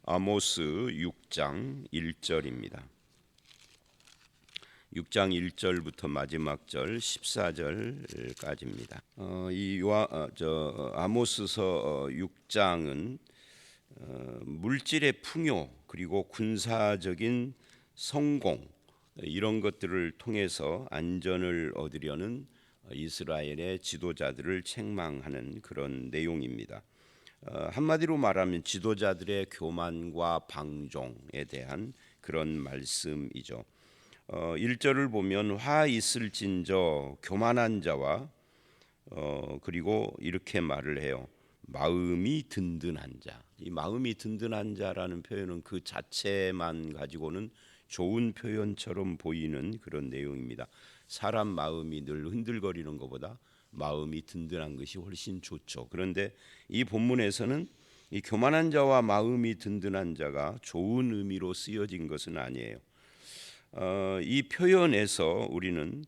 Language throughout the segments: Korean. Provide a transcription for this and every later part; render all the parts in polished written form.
아모스 6장 1절입니다. 6장 1절부터 마지막 절 14절까지입니다. 아모스서 6장은 물질의 풍요 그리고 군사적인 성공 이런 것들을 통해서 안전을 얻으려는 이스라엘의 지도자들을 책망하는 그런 내용입니다. 한마디로 말하면 지도자들의 교만과 방종에 대한 그런 말씀이죠. 1절을 보면 화 있을진저 교만한 자와 그리고 이렇게 말을 해요. 마음이 든든한 자. 이 마음이 든든한 자라는 표현은 그 자체만 가지고는 좋은 표현처럼 보이는 그런 내용입니다. 사람 마음이 늘 흔들거리는 것보다 마음이 든든한 것이 훨씬 좋죠. 그런데 이 본문에서는 이 교만한 자와 마음이 든든한 자가 좋은 의미로 쓰여진 것은 아니에요. 이 표현에서 우리는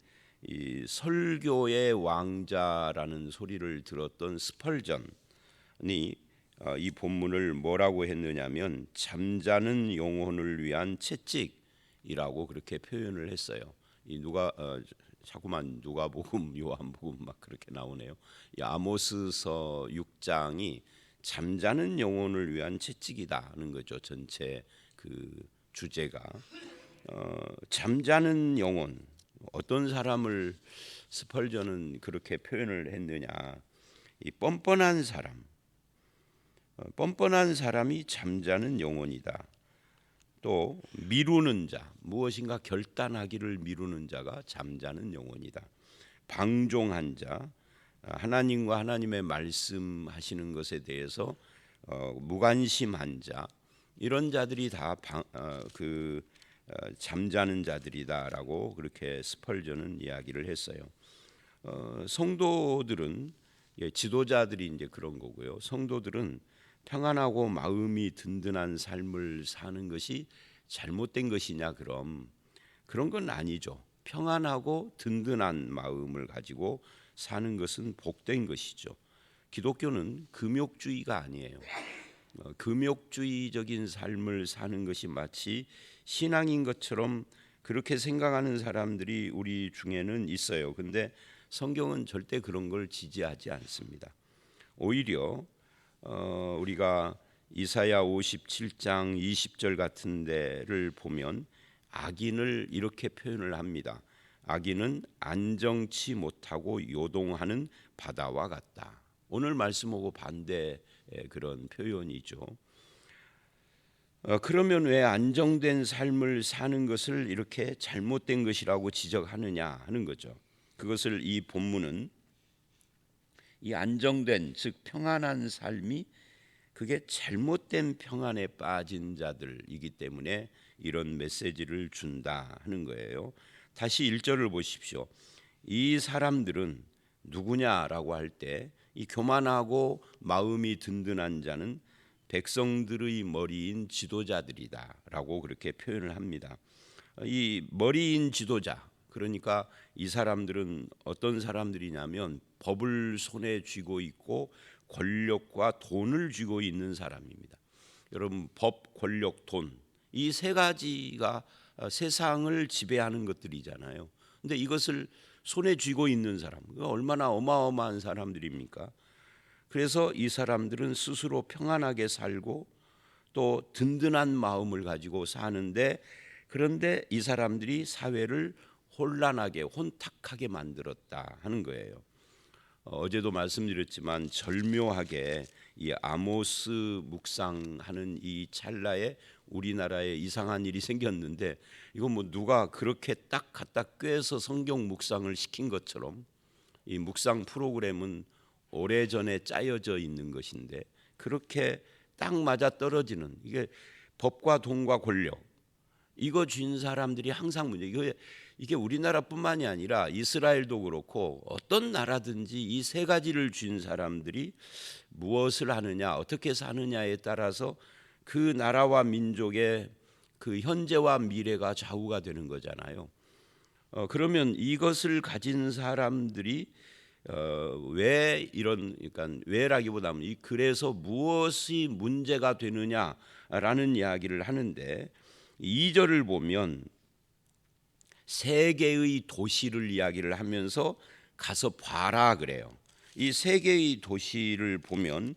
이 설교의 왕자라는 소리를 들었던 스펄전이 이 본문을 뭐라고 했느냐면 잠자는 영혼을 위한 채찍이라고 그렇게 표현을 했어요. 이 자꾸만 누가복음, 요한복음 막 그렇게 나오네요. 이 아모스서 6장이 잠자는 영혼을 위한 채찍이다는 거죠. 전체 그 주제가 잠자는 영혼. 어떤 사람을 스펄전은 그렇게 표현을 했느냐? 이 뻔뻔한 사람이 잠자는 영혼이다. 또 미루는 자, 무엇인가 결단하기를 미루는 자가 잠자는 영혼이다. 방종한 자, 하나님과 하나님의 말씀하시는 것에 대해서 무관심한 자, 이런 자들이 다 잠자는 자들이다라고 그렇게 스펄전은 이야기를 했어요. 성도들은 지도자들이 이제 그런 거고요. 성도들은 평안하고 마음이 든든한 삶을 사는 것이 잘못된 것이냐? 그런 건 아니죠. 평안하고 든든한 마음을 가지고 사는 것은 복된 것이죠. 기독교는 금욕주의가 아니에요. 금욕주의적인 삶을 사는 것이 마치 신앙인 것처럼 그렇게 생각하는 사람들이 우리 중에는 있어요. 근데 성경은 절대 그런 걸 지지하지 않습니다. 오히려 우리가 이사야 57장 20절 같은 데를 보면 악인을 이렇게 표현을 합니다. 악인은 안정치 못하고 요동하는 바다와 같다. 오늘 말씀하고 반대의 그런 표현이죠. 그러면 왜 안정된 삶을 사는 것을 이렇게 잘못된 것이라고 지적하느냐 하는 거죠. 그것을 이 본문은 이 안정된 즉 평안한 삶이 그게 잘못된 평안에 빠진 자들이기 때문에 이런 메시지를 준다 하는 거예요. 다시 1절을 보십시오. 이 사람들은 누구냐라고 할 때 이 교만하고 마음이 든든한 자는 백성들의 머리인 지도자들이다라고 그렇게 표현을 합니다. 이 머리인 지도자, 그러니까 이 사람들은 어떤 사람들이냐면 법을 손에 쥐고 있고 권력과 돈을 쥐고 있는 사람입니다. 여러분, 법, 권력, 돈, 이 세 가지가 세상을 지배하는 것들이잖아요. 근데 이것을 손에 쥐고 있는 사람, 얼마나 어마어마한 사람들입니까? 그래서 이 사람들은 스스로 평안하게 살고 또 든든한 마음을 가지고 사는데, 그런데 이 사람들이 사회를 혼란하게 혼탁하게 만들었다 하는 거예요. 어제도 말씀드렸지만 절묘하게 이 아모스 묵상하는 이 찰나에 우리나라에 이상한 일이 생겼는데, 이거 뭐 누가 그렇게 딱 갖다 꿰서 성경 묵상을 시킨 것처럼 이 묵상 프로그램은 오래전에 짜여져 있는 것인데 그렇게 딱 맞아 떨어지는, 이게 법과 돈과 권력 이거 쥔 사람들이 항상 문제. 이게 우리나라뿐만이 아니라 이스라엘도 그렇고 어떤 나라든지 이 세 가지를 쥔 사람들이 무엇을 하느냐, 어떻게 사느냐에 따라서 그 나라와 민족의 그 현재와 미래가 좌우가 되는 거잖아요. 그러면 이것을 가진 사람들이 왜 이런, 그러니까 왜라기보다는 이 그래서 무엇이 문제가 되느냐라는 이야기를 하는데 2절을 보면 세 개의 도시를 이야기를 하면서 가서 봐라 그래요. 이 세 개의 도시를 보면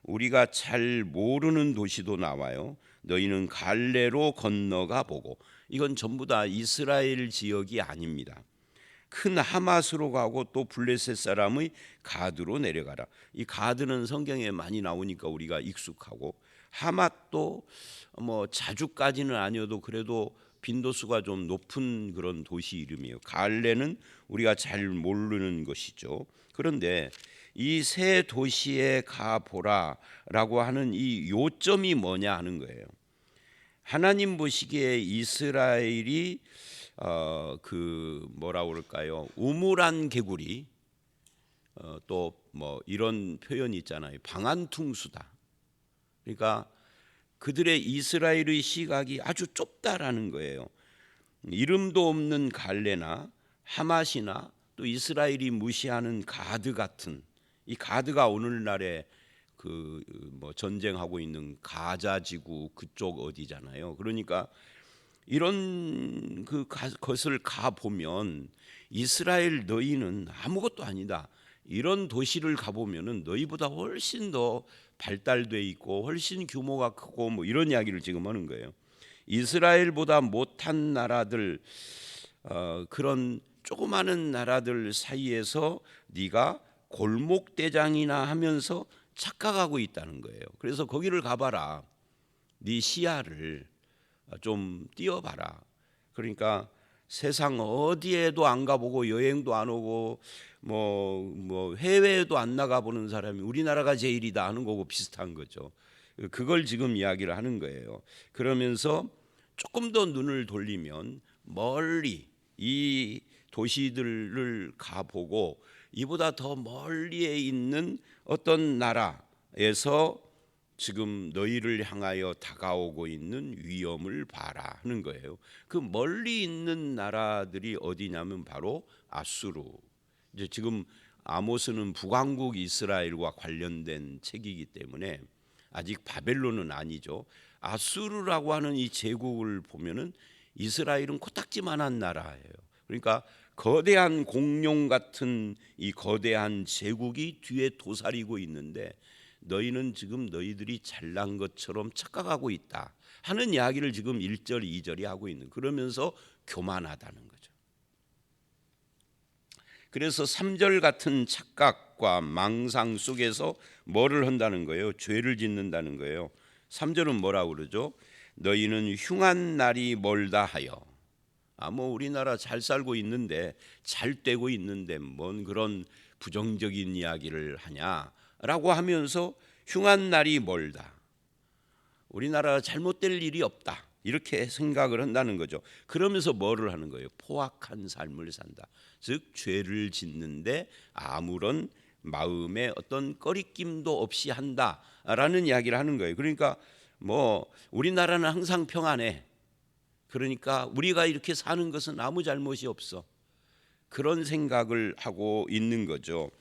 우리가 잘 모르는 도시도 나와요. 너희는 갈레로 건너가 보고, 이건 전부 다 이스라엘 지역이 아닙니다. 큰 하맛으로 가고 또 블레셋 사람의 가드로 내려가라. 이 가드는 성경에 많이 나오니까 우리가 익숙하고, 하맛도 뭐 자주까지는 아니어도 그래도 빈도수가 좀 높은 그런 도시 이름이에요. 갈레는 우리가 잘 모르는 것이죠. 그런데 이 세 도시에 가보라라고 하는 이 요점이 뭐냐 하는 거예요. 하나님 보시기에 이스라엘이 그 뭐라 그럴까요? 우물안 개구리, 또 뭐 이런 표현이 있잖아요. 방한퉁수다. 그러니까 그들의 이스라엘의 시각이 아주 좁다라는 거예요. 이름도 없는 갈레나 하맛이나 또 이스라엘이 무시하는 가드 같은, 이 가드가 오늘날에 그 뭐 전쟁하고 있는 가자 지구 그쪽 어디잖아요. 그러니까 이런 것을 가 보면 이스라엘 너희는 아무것도 아니다. 이런 도시를 가 보면은 너희보다 훨씬 더 발달돼 있고 훨씬 규모가 크고 뭐 이런 이야기를 지금 하는 거예요. 이스라엘보다 못한 나라들, 그런 조그마한 나라들 사이에서 네가 골목대장이나 하면서 착각하고 있다는 거예요. 그래서 거기를 가봐라. 네 시야를 좀 띄워봐라. 그러니까 세상 어디에도 안 가보고 여행도 안 오고 뭐 해외에도 안 나가보는 사람이 우리나라가 제일이다 하는 거고 비슷한 거죠. 그걸 지금 이야기를 하는 거예요. 그러면서 조금 더 눈을 돌리면 멀리 이 도시들을 가보고 이보다 더 멀리에 있는 어떤 나라에서 지금 너희를 향하여 다가오고 있는 위험을 봐라 하는 거예요. 그 멀리 있는 나라들이 어디냐면 바로 아수르. 이제 지금 아모스는 북왕국 이스라엘과 관련된 책이기 때문에 아직 바벨론은 아니죠. 아수르라고 하는 이 제국을 보면은 이스라엘은 코딱지만한 나라예요. 그러니까 거대한 공룡 같은 이 거대한 제국이 뒤에 도사리고 있는데 너희는 지금 너희들이 잘난 것처럼 착각하고 있다 하는 이야기를 지금 1절 2절이 하고 있는, 그러면서 교만하다는 거죠. 그래서 3절 같은 착각과 망상 속에서 뭐를 한다는 거예요? 죄를 짓는다는 거예요. 3절은 뭐라고 그러죠? 너희는 흉한 날이 멀다 하여. 뭐 우리나라 잘 살고 있는데 잘 되고 있는데 뭔 그런 부정적인 이야기를 하냐라고 하면서 흉한 날이 멀다. 우리나라 잘못될 일이 없다. 이렇게 생각을 한다는 거죠. 그러면서 뭐를 하는 거예요? 포악한 삶을 산다. 즉 죄를 짓는데 아무런 마음에 어떤 꺼리낌도 없이 한다라는 이야기를 하는 거예요. 그러니까 뭐 우리나라는 항상 평안해. 그러니까 우리가 이렇게 사는 것은 아무 잘못이 없어. 그런 생각을 하고 있는 거죠.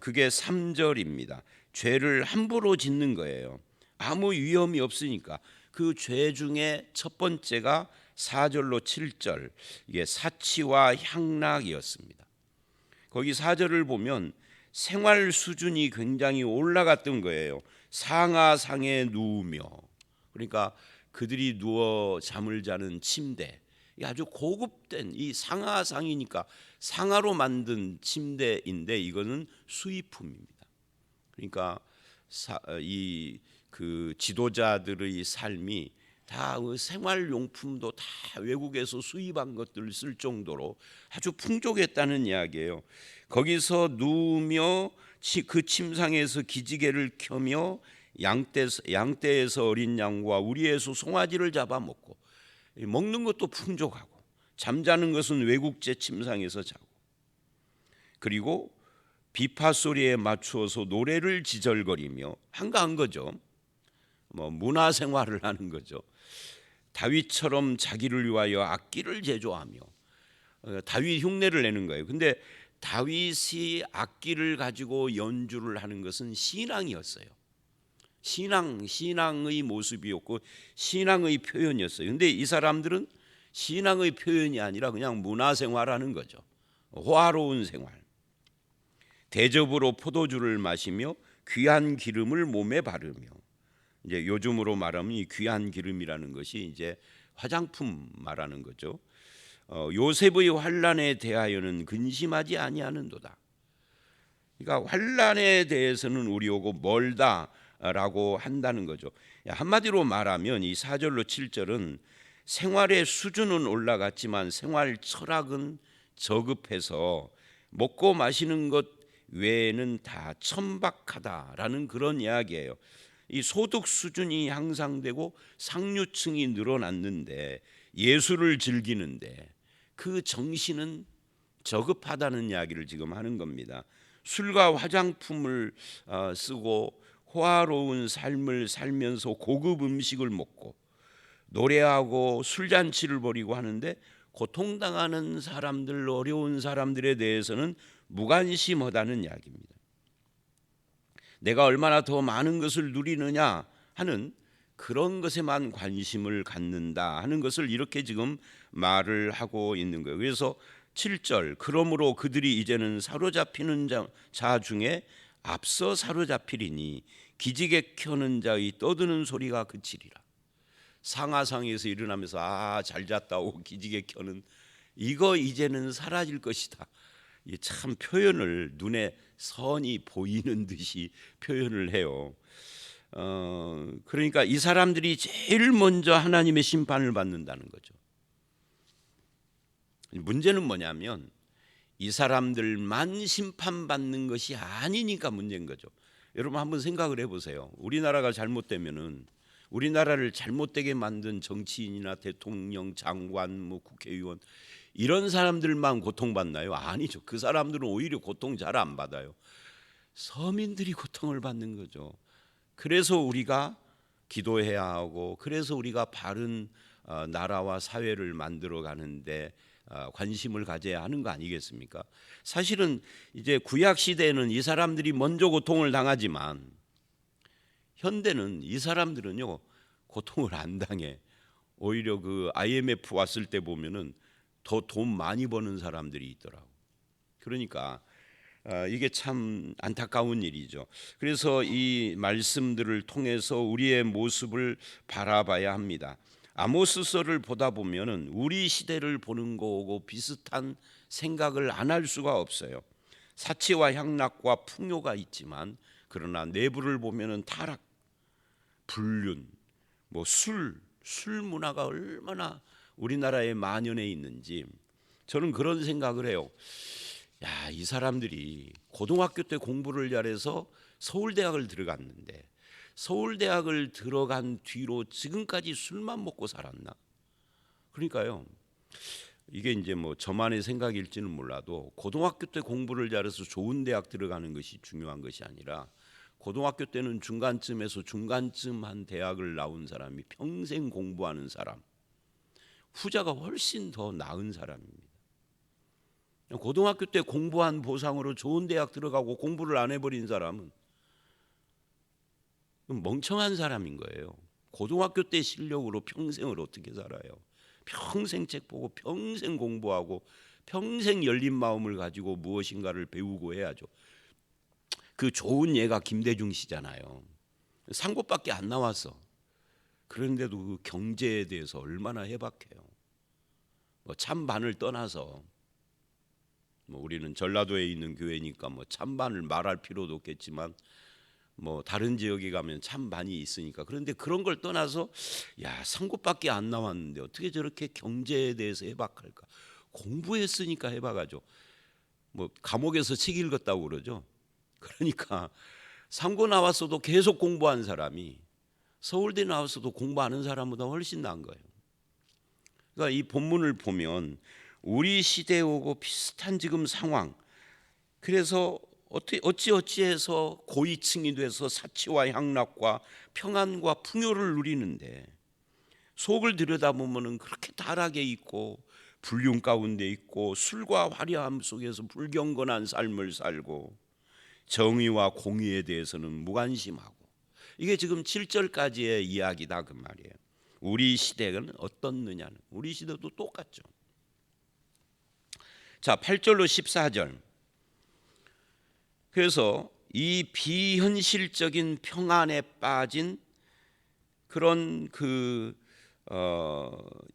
그게 3절입니다. 죄를 함부로 짓는 거예요. 아무 위험이 없으니까. 그 죄 중에 첫 번째가 4절로 7절, 이게 사치와 향락이었습니다. 거기 4절을 보면 생활 수준이 굉장히 올라갔던 거예요. 상하상에 누우며, 그러니까 그들이 누워 잠을 자는 침대, 아주 고급된 이 상하상이니까 상하로 만든 침대인데 이거는 수입품입니다. 그러니까 이 그 지도자들의 삶이 다 생활용품도 다 외국에서 수입한 것들을 쓸 정도로 아주 풍족했다는 이야기예요. 거기서 누우며 그 침상에서 기지개를 켜며 양떼에서 어린 양과 우리에서 송아지를 잡아 먹고, 먹는 것도 풍족하고 잠자는 것은 외국제 침상에서 자고, 그리고 비파 소리에 맞추어서 노래를 지절거리며 한가한 거죠. 뭐 문화 생활을 하는 거죠. 다윗처럼 자기를 위하여 악기를 제조하며 다윗 흉내를 내는 거예요. 근데 다윗이 악기를 가지고 연주를 하는 것은 신앙이었어요. 신앙의 모습이었고 신앙의 표현이었어요. 근데 이 사람들은 신앙의 표현이 아니라 그냥 문화생활하는 거죠. 호화로운 생활. 대접으로 포도주를 마시며 귀한 기름을 몸에 바르며, 이제 요즘으로 말하면 이 귀한 기름이라는 것이 이제 화장품 말하는 거죠. 요셉의 환난에 대하여는 근심하지 아니하는도다. 그러니까 환난에 대해서는 우리하고 멀다라고 한다는 거죠. 한마디로 말하면 이 4절로 7절은 생활의 수준은 올라갔지만 생활 철학은 저급해서 먹고 마시는 것 외에는 다 천박하다라는 그런 이야기예요. 이 소득 수준이 향상되고 상류층이 늘어났는데 예술을 즐기는데 그 정신은 저급하다는 이야기를 지금 하는 겁니다. 술과 화장품을 쓰고 호화로운 삶을 살면서 고급 음식을 먹고 노래하고 술잔치를 벌이고 하는데 고통당하는 사람들, 어려운 사람들에 대해서는 무관심하다는 이야기입니다. 내가 얼마나 더 많은 것을 누리느냐 하는 그런 것에만 관심을 갖는다 하는 것을 이렇게 지금 말을 하고 있는 거예요. 그래서 7절, 그러므로 그들이 이제는 사로잡히는 자 중에 앞서 사로잡히리니 기지개 켜는 자의 떠드는 소리가 그치리라. 상하상에서 일어나면서 잘 잤다고 기지개 켜는 이거 이제는 사라질 것이다. 참 표현을 눈에 선이 보이는 듯이 표현을 해요. 그러니까 이 사람들이 제일 먼저 하나님의 심판을 받는다는 거죠. 문제는 뭐냐면 이 사람들만 심판받는 것이 아니니까 문제인 거죠. 여러분 한번 생각을 해보세요. 우리나라가 잘못되면은 우리나라를 잘못되게 만든 정치인이나 대통령, 장관, 국회의원 이런 사람들만 고통받나요? 아니죠. 그 사람들은 오히려 고통 잘 안 받아요. 서민들이 고통을 받는 거죠. 그래서 우리가 기도해야 하고 그래서 우리가 바른 나라와 사회를 만들어 가는데 관심을 가져야 하는 거 아니겠습니까? 사실은 이제 구약 시대에는 이 사람들이 먼저 고통을 당하지만 현대는 이 사람들은요 고통을 안 당해. 오히려 그 IMF 왔을 때 보면은 더 돈 많이 버는 사람들이 있더라고. 그러니까 이게 참 안타까운 일이죠. 그래서 이 말씀들을 통해서 우리의 모습을 바라봐야 합니다. 아모스서를 보다 보면은 우리 시대를 보는 거하고 비슷한 생각을 안 할 수가 없어요. 사치와 향락과 풍요가 있지만 그러나 내부를 보면은 타락, 불륜, 술 문화가 얼마나 우리나라에 만연해 있는지 저는 그런 생각을 해요. 이 사람들이 고등학교 때 공부를 잘해서 서울대학을 들어갔는데 서울대학을 들어간 뒤로 지금까지 술만 먹고 살았나? 그러니까요. 이게 이제 저만의 생각일지는 몰라도 고등학교 때 공부를 잘해서 좋은 대학 들어가는 것이 중요한 것이 아니라 고등학교 때는 중간쯤에서 중간쯤 한 대학을 나온 사람이 평생 공부하는 사람, 후자가 훨씬 더 나은 사람입니다. 고등학교 때 공부한 보상으로 좋은 대학 들어가고 공부를 안 해버린 사람은 멍청한 사람인 거예요. 고등학교 때 실력으로 평생을 어떻게 살아요? 평생 책 보고 평생 공부하고 평생 열린 마음을 가지고 무엇인가를 배우고 해야죠. 그 좋은 예가 김대중 씨잖아요. 상고밖에 안 나왔어. 그런데도 그 경제에 대해서 얼마나 해박해요. 찬반을 떠나서 우리는 전라도에 있는 교회니까 찬반을 말할 필요도 없겠지만 다른 지역에 가면 찬반이 있으니까. 그런데 그런 걸 떠나서 상고밖에 안 나왔는데 어떻게 저렇게 경제에 대해서 해박할까? 공부했으니까 해박하죠. 감옥에서 책 읽었다고 그러죠. 그러니까 상고 나왔어도 계속 공부한 사람이 서울대 나왔어도 공부하는 사람보다 훨씬 나은 거예요. 그러니까 이 본문을 보면 우리 시대하고 비슷한 지금 상황. 그래서 어찌해서 고위층이 돼서 사치와 향락과 평안과 풍요를 누리는데 속을 들여다보면은 그렇게 타락해 있고 불륜 가운데 있고 술과 화려함 속에서 불경건한 삶을 살고 정의와 공의에 대해서는 무관심하고, 이게 지금 7절까지의 이야기다 그 말이에요. 우리 시대는 어떻느냐는, 우리 시대도 똑같죠. 자, 8절로 14절. 그래서 이 비현실적인 평안에 빠진 그런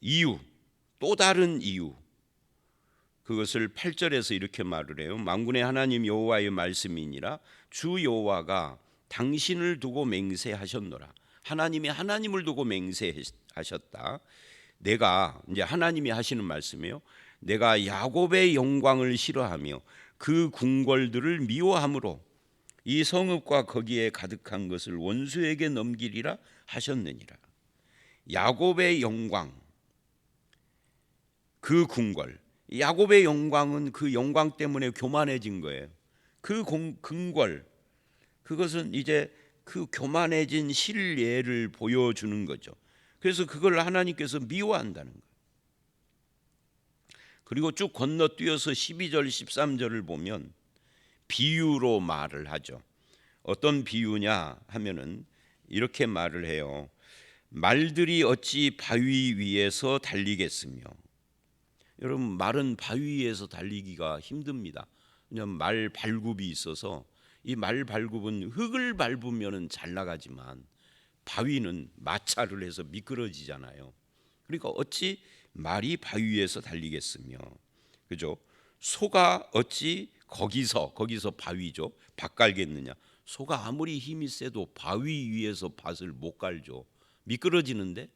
이유, 또 다른 이유, 그것을 8절에서 이렇게 말을 해요. 만군의 하나님 여호와의 말씀이니라. 주 여호와가 당신을 두고 맹세하셨노라. 하나님이 하나님을 두고 맹세하셨다. 내가, 이제 하나님이 하시는 말씀이에요. 내가 야곱의 영광을 싫어하며 그 궁궐들을 미워함으로 이 성읍과 거기에 가득한 것을 원수에게 넘기리라 하셨느니라. 야곱의 영광, 그 궁궐, 야곱의 영광은 그 영광 때문에 교만해진 거예요. 그 궁궐, 그것은 이제 그 교만해진 실예를 보여주는 거죠. 그래서 그걸 하나님께서 미워한다는 거예요. 그리고 쭉 건너뛰어서 12절 13절을 보면 비유로 말을 하죠. 어떤 비유냐 하면은 이렇게 말을 해요. 말들이 어찌 바위 위에서 달리겠으며. 여러분, 말은 바위 위에서 달리기가 힘듭니다. 왜냐하면 말 발굽이 있어서 이 말 발굽은 흙을 밟으면 잘 나가지만 바위는 마찰을 해서 미끄러지잖아요. 그러니까 어찌 말이 바위 위에서 달리겠으며, 그죠? 소가 어찌 거기서 바위죠, 밭 갈겠느냐. 소가 아무리 힘이 세도 바위 위에서 밭을 못 갈죠. 미끄러지는데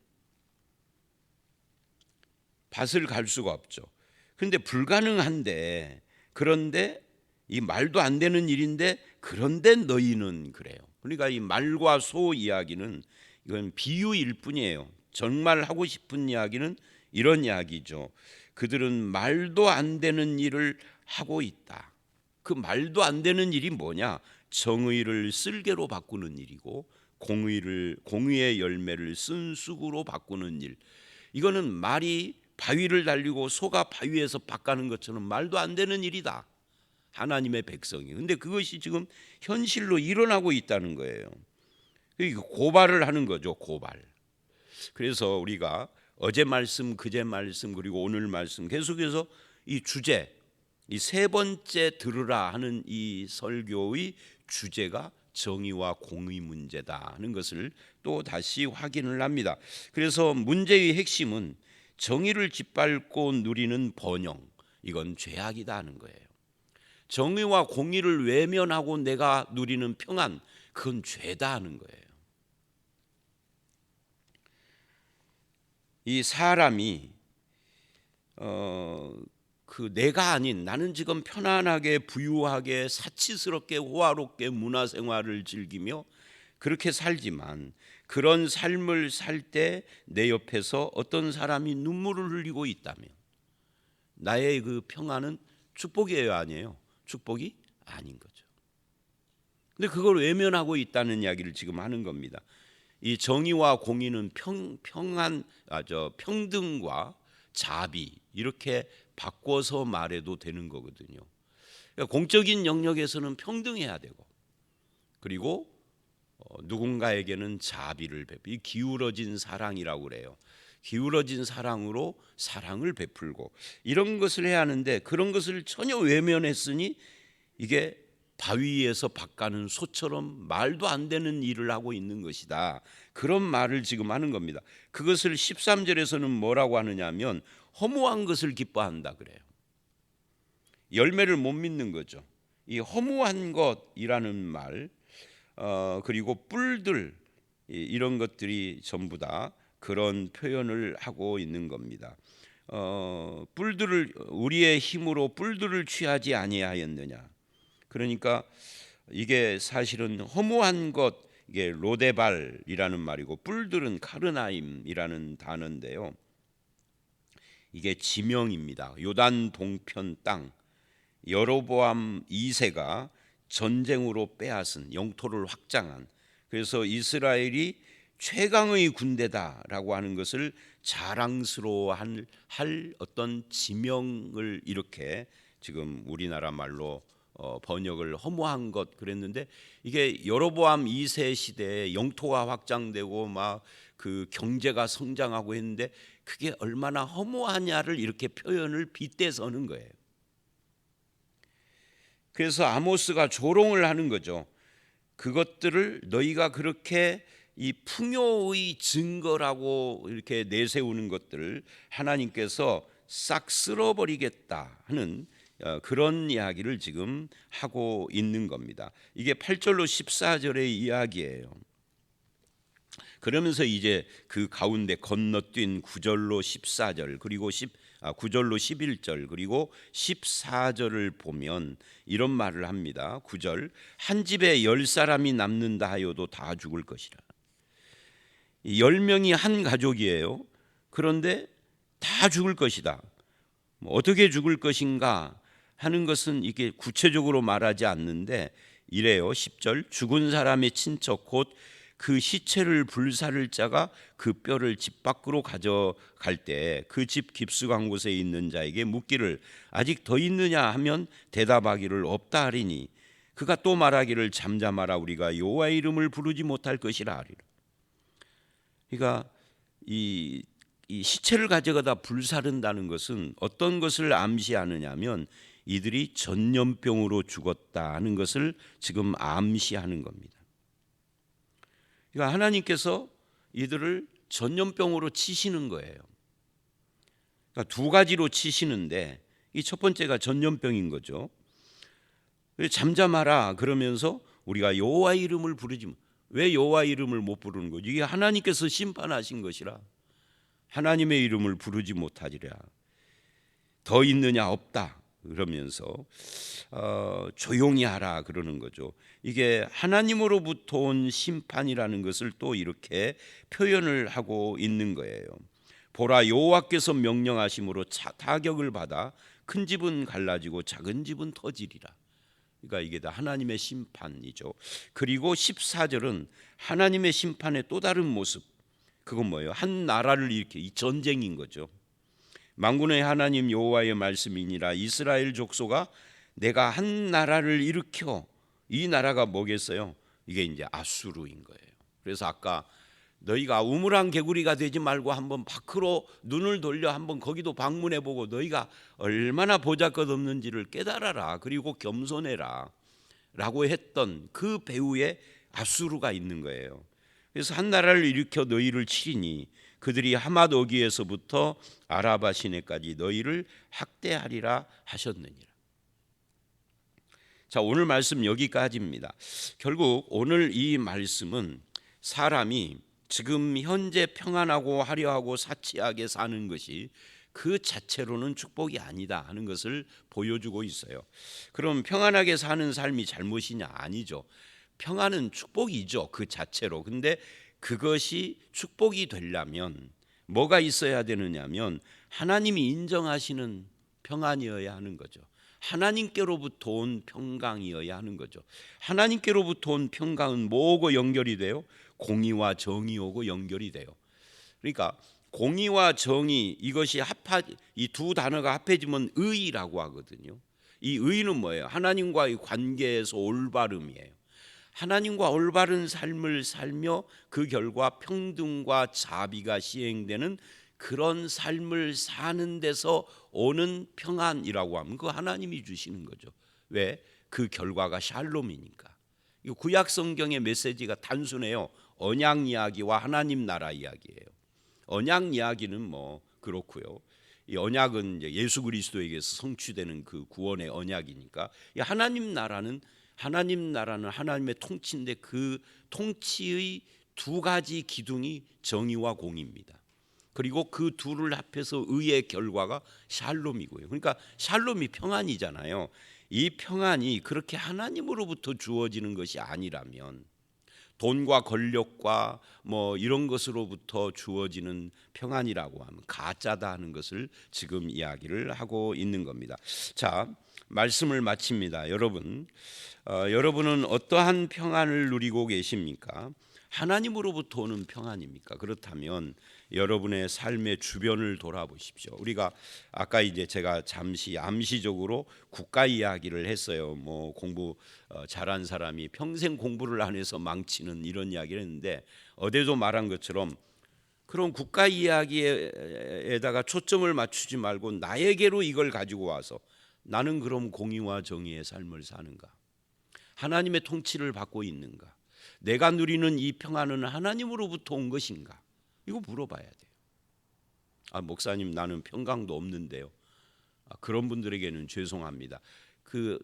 밭을 갈 수가 없죠. 그런데 불가능한데, 그런데 이 말도 안 되는 일인데 그런데 너희는 그래요. 그러니까 이 말과 소 이야기는 이건 비유일 뿐이에요. 정말 하고 싶은 이야기는 이런 이야기죠. 그들은 말도 안 되는 일을 하고 있다. 그 말도 안 되는 일이 뭐냐? 정의를 쓸개로 바꾸는 일이고 공의의 열매를 쓴 쑥으로 바꾸는 일. 이거는 말이 바위를 달리고 소가 바위에서 밭 가는 것처럼 말도 안 되는 일이다, 하나님의 백성이. 근데 그것이 지금 현실로 일어나고 있다는 거예요. 고발을 하는 거죠, 고발. 그래서 우리가 어제 말씀, 그제 말씀, 그리고 오늘 말씀 계속해서 이 주제, 이 세 번째 들으라 하는 이 설교의 주제가 정의와 공의 문제다 하는 것을 또 다시 확인을 합니다. 그래서 문제의 핵심은 정의를 짓밟고 누리는 번영, 이건 죄악이다 하는 거예요. 정의와 공의를 외면하고 내가 누리는 평안, 그건 죄다 하는 거예요. 이 사람이 내가 아닌, 나는 지금 편안하게 부유하게 사치스럽게 호화롭게 문화생활을 즐기며 그렇게 살지만, 그런 삶을 살 때 내 옆에서 어떤 사람이 눈물을 흘리고 있다면 나의 그 평안은 축복이에요, 아니에요? 축복이 아닌 거죠. 근데 그걸 외면하고 있다는 이야기를 지금 하는 겁니다. 이 정의와 공의는 평등과 자비, 이렇게 바꿔서 말해도 되는 거거든요. 그러니까 공적인 영역에서는 평등해야 되고, 그리고 누군가에게는 자비를 이 기울어진 사랑이라고 그래요. 기울어진 사랑으로 사랑을 베풀고 이런 것을 해야 하는데, 그런 것을 전혀 외면했으니 이게 바위에서 밭 가는 소처럼 말도 안 되는 일을 하고 있는 것이다, 그런 말을 지금 하는 겁니다. 그것을 13절에서는 뭐라고 하느냐면 허무한 것을 기뻐한다 그래요. 열매를 못 믿는 거죠. 이 허무한 것이라는 말, 그리고 뿔들, 이런 것들이 전부 다 그런 표현을 하고 있는 겁니다. 뿔들을, 우리의 힘으로 뿔들을 취하지 아니하였느냐. 그러니까 이게 사실은 허무한 것, 이게 로데발이라는 말이고, 뿔들은 카르나임이라는 단어인데요. 이게 지명입니다. 요단 동편 땅, 여로보암 2세가 전쟁으로 빼앗은, 영토를 확장한, 그래서 이스라엘이 최강의 군대다라고 하는 것을 자랑스러워할 어떤 지명을 이렇게 지금 우리나라 말로 번역을 허무한 것 그랬는데, 이게 여로보암 2세 시대에 영토가 확장되고 막 그 경제가 성장하고 했는데 그게 얼마나 허무하냐를 이렇게 표현을 빗대서는 거예요. 그래서 아모스가 조롱을 하는 거죠. 그것들을 너희가 그렇게 이 풍요의 증거라고 이렇게 내세우는 것들을 하나님께서 싹 쓸어버리겠다 하는 그런 이야기를 지금 하고 있는 겁니다. 이게 8절로 14절의 이야기예요. 그러면서 이제 그 가운데 건너뛴 9절로 14절 그리고 9절로 11절 그리고 14절을 보면 이런 말을 합니다. 9절, 한 집에 10사람이 남는다 하여도 다 죽을 것이라. 10명이 한 가족이에요. 그런데 다 죽을 것이다. 어떻게 죽을 것인가 하는 것은 이게 구체적으로 말하지 않는데 이래요. 10절, 죽은 사람의 친척 곧 그 시체를 불사를 자가 그 뼈를 집 밖으로 가져갈 때 그 집 깊숙한 곳에 있는 자에게 묻기를 아직 더 있느냐 하면 대답하기를 없다 하리니 그가 또 말하기를 잠잠하라 우리가 여호와의 이름을 부르지 못할 것이라 하리라. 그러니까 이 시체를 가져가다 불사른다는 것은 어떤 것을 암시하느냐면 이들이 전염병으로 죽었다 하는 것을 지금 암시하는 겁니다. 그러니까 하나님께서 이들을 전염병으로 치시는 거예요. 그러니까 두 가지로 치시는데 이 첫 번째가 전염병인 거죠. 잠잠하라 그러면서 우리가 여호와의 이름을 부르지 왜 여호와의 이름을 못 부르는 거죠? 이게 하나님께서 심판하신 것이라 하나님의 이름을 부르지 못하리라. 더 있느냐 없다 그러면서 조용히 하라 그러는 거죠. 이게 하나님으로부터 온 심판이라는 것을 또 이렇게 표현을 하고 있는 거예요. 보라 여호와께서 명령하심으로 타격을 받아 큰 집은 갈라지고 작은 집은 터지리라. 그러니까 이게 다 하나님의 심판이죠. 그리고 14절은 하나님의 심판의 또 다른 모습. 그건 뭐예요? 한 나라를 이렇게 이 전쟁인 거죠. 만군의 하나님 여호와의 말씀이니라 이스라엘 족속아 내가 한 나라를 일으켜 이 나라가 뭐겠어요? 이게 이제 아수르인 거예요. 그래서 아까 너희가 우물한 개구리가 되지 말고 한번 밖으로 눈을 돌려 한번 거기도 방문해 보고 너희가 얼마나 보잘것없는지를 깨달아라. 그리고 겸손해라 라고 했던 그 배후에 아수르가 있는 거예요. 그래서 한 나라를 일으켜 너희를 치리니 그들이 하맛 어기에서부터 아라바 시내까지 너희를 학대하리라 하셨느니라. 자, 오늘 말씀 여기까지입니다. 결국 오늘 이 말씀은 사람이 지금 현재 평안하고 화려하고 사치하게 사는 것이 그 자체로는 축복이 아니다 하는 것을 보여주고 있어요. 그럼 평안하게 사는 삶이 잘못이냐? 아니죠. 평안은 축복이죠, 그 자체로. 근데 그것이 축복이 되려면 뭐가 있어야 되느냐면 하나님이 인정하시는 평안이어야 하는 거죠. 하나님께로부터 온 평강이어야 하는 거죠. 하나님께로부터 온 평강은 뭐하고 연결이 돼요? 공의와 정의하고 연결이 돼요. 그러니까 공의와 정의 이것이 이 두 단어가 합해지면 의라고 하거든요. 이 의는 뭐예요? 하나님과의 관계에서 올바름이에요. 하나님과 올바른 삶을 살며 그 결과 평등과 자비가 시행되는 그런 삶을 사는 데서 오는 평안이라고 하면 그 하나님이 주시는 거죠. 왜? 그 결과가 샬롬이니까. 구약 성경의 메시지가 단순해요. 언약 이야기와 하나님 나라 이야기예요. 언약 이야기는 뭐 그렇고요. 이 언약은 이제 예수 그리스도에게서 성취되는 그 구원의 언약이니까. 이 하나님 나라는 하나님의 통치인데 그 통치의 두 가지 기둥이 정의와 공의입니다. 그리고 그 둘을 합해서 의의 결과가 샬롬이고요. 그러니까 샬롬이 평안이잖아요. 이 평안이 그렇게 하나님으로부터 주어지는 것이 아니라면 돈과 권력과 뭐 이런 것으로부터 주어지는 평안이라고 하면 가짜다 하는 것을 지금 이야기를 하고 있는 겁니다. 자, 말씀을 마칩니다. 여러분은 어떠한 평안을 누리고 계십니까? 하나님으로부터 오는 평안입니까? 그렇다면 여러분의 삶의 주변을 돌아보십시오. 우리가 아까 이제 제가 잠시 암시적으로 국가 이야기를 했어요. 뭐 공부 잘한 사람이 평생 공부를 안 해서 망치는 이런 이야기를 했는데, 어제도 말한 것처럼 그런 국가 이야기에다가 초점을 맞추지 말고 나에게로 이걸 가지고 와서 나는 그럼 공의와 정의의 삶을 사는가? 하나님의 통치를 받고 있는가? 내가 누리는 이 평안은 하나님으로부터 온 것인가? 이거 물어봐야 돼요. 목사님 나는 평강도 없는데요. 그런 분들에게는 죄송합니다.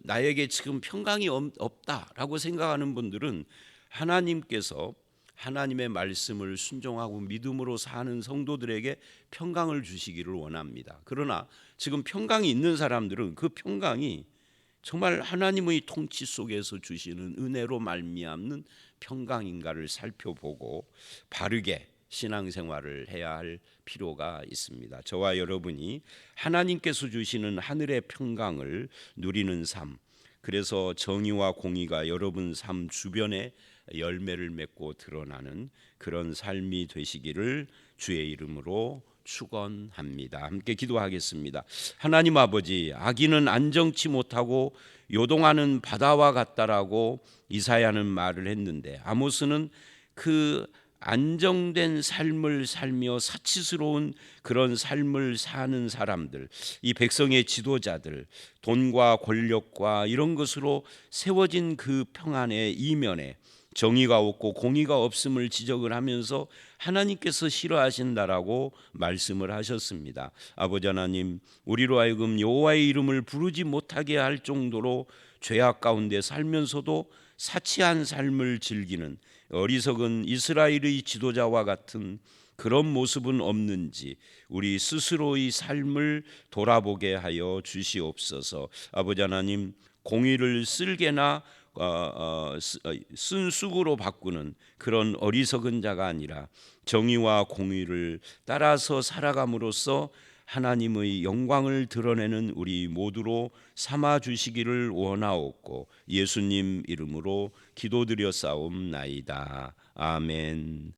나에게 지금 평강이 없다라고 생각하는 분들은 하나님께서 하나님의 말씀을 순종하고 믿음으로 사는 성도들에게 평강을 주시기를 원합니다. 그러나 지금 평강이 있는 사람들은 그 평강이 정말 하나님의 통치 속에서 주시는 은혜로 말미암는 평강인가를 살펴보고 바르게 신앙생활을 해야 할 필요가 있습니다. 저와 여러분이 하나님께서 주시는 하늘의 평강을 누리는 삶, 그래서 정의와 공의가 여러분 삶 주변에 열매를 맺고 드러나는 그런 삶이 되시기를 주의 이름으로 축원합니다. 함께 기도하겠습니다. 하나님 아버지, 악인은 안정치 못하고 요동하는 바다와 같다라고 이사야는 말을 했는데, 아모스는 그 안정된 삶을 살며 사치스러운 그런 삶을 사는 사람들, 이 백성의 지도자들, 돈과 권력과 이런 것으로 세워진 그 평안의 이면에 정의가 없고 공의가 없음을 지적을 하면서 하나님께서 싫어하신다라고 말씀을 하셨습니다. 아버지 하나님, 우리로 하여금 여호와의 이름을 부르지 못하게 할 정도로 죄악 가운데 살면서도 사치한 삶을 즐기는 어리석은 이스라엘의 지도자와 같은 그런 모습은 없는지 우리 스스로의 삶을 돌아보게 하여 주시옵소서. 아버지 하나님, 공의를 쓸개나 쓴 쑥으로 바꾸는 그런 어리석은 자가 아니라 정의와 공의를 따라서 살아감으로써 하나님의 영광을 드러내는 우리 모두로 삼아 주시기를 원하옵고 예수님 이름으로 기도드려 싸움나이다. 아멘.